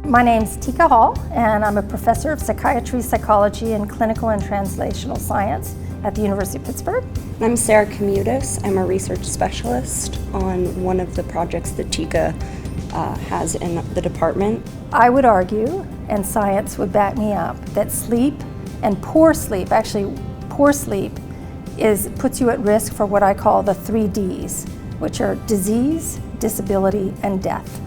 My name's Tika Hall, and I'm a professor of psychiatry, psychology, and clinical and translational science at the University of Pittsburgh. I'm Sarah Komutis. I'm a research specialist on one of the projects that Tika has in the department. I would argue, and science would back me up, that sleep and poor sleep, actually poor sleep, puts you at risk for what I call the 3 Ds, which are disease, disability, and death.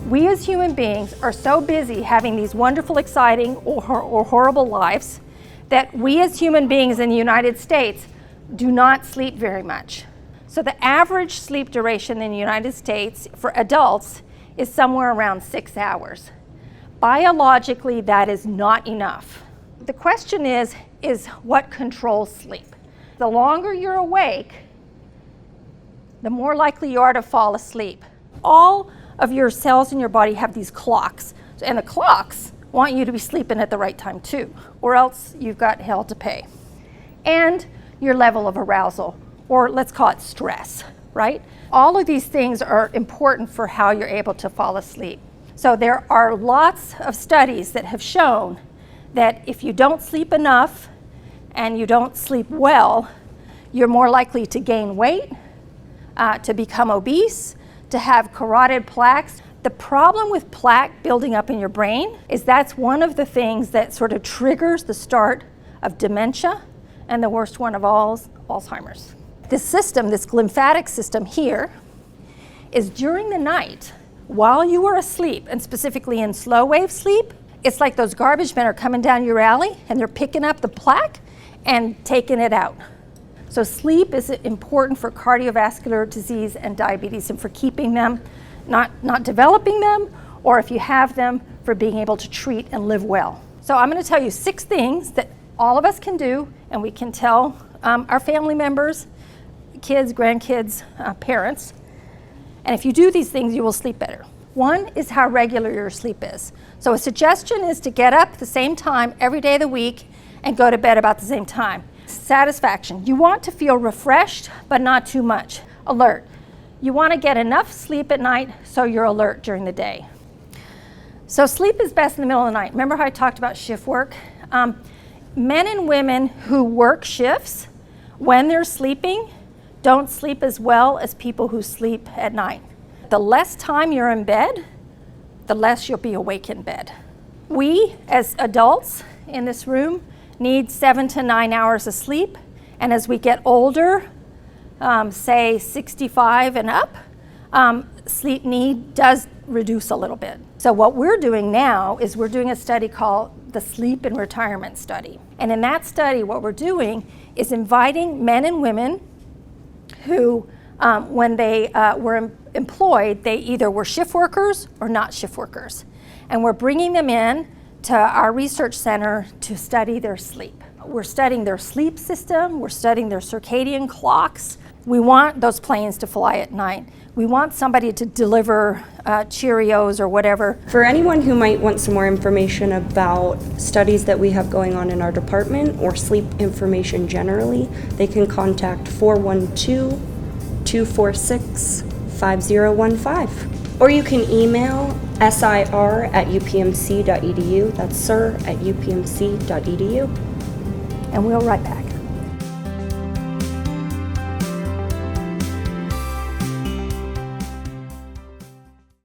We as human beings are so busy having these wonderful, exciting, or horrible lives that we as human beings in the United States do not sleep very much. So the average sleep duration in the United States for adults is somewhere around 6 hours. Biologically, that is not enough. The question is what controls sleep? The longer you're awake, the more likely you are to fall asleep. All of your cells in your body have these clocks, and the clocks want you to be sleeping at the right time too, or else you've got hell to pay. And your level of arousal, or let's call it stress, right? All of these things are important for how you're able to fall asleep. So there are lots of studies that have shown that if you don't sleep enough and you don't sleep well, you're more likely to gain weight, to become obese, to have carotid plaques. The problem with plaque building up in your brain is that's one of the things that sort of triggers the start of dementia, and the worst one of all is Alzheimer's. This system, this lymphatic system here, is during the night while you are asleep, and specifically in slow wave sleep, it's like those garbage men are coming down your alley and they're picking up the plaque and taking it out. So sleep is important for cardiovascular disease and diabetes, and for keeping them, not developing them, or if you have them, for being able to treat and live well. So I'm going to tell you 6 things that all of us can do, and we can tell our family members, kids, grandkids, parents. And if you do these things, you will sleep better. One is how regular your sleep is. So a suggestion is to get up at the same time every day of the week and go to bed about the same time. Satisfaction. You want to feel refreshed, but not too much. Alert. You want to get enough sleep at night so you're alert during the day. So sleep is best in the middle of the night. Remember how I talked about shift work? Men and women who work shifts, when they're sleeping, don't sleep as well as people who sleep at night. The less time you're in bed, the less you'll be awake in bed. We, as adults in this room, need 7 to 9 hours of sleep, and as we get older, say 65 and up, sleep need does reduce a little bit. So what we're doing now is we're doing a study called the Sleep and Retirement Study. And in that study, what we're doing is inviting men and women who, when they were employed, they either were shift workers or not shift workers. And we're bringing them in to our research center to study their sleep. We're studying their sleep system, we're studying their circadian clocks. We want those planes to fly at night. We want somebody to deliver Cheerios or whatever. For anyone who might want some more information about studies that we have going on in our department or sleep information generally, they can contact 412-246-5015. Or you can email sir@upmc.edu. That's sir@upmc.edu. And we'll write back.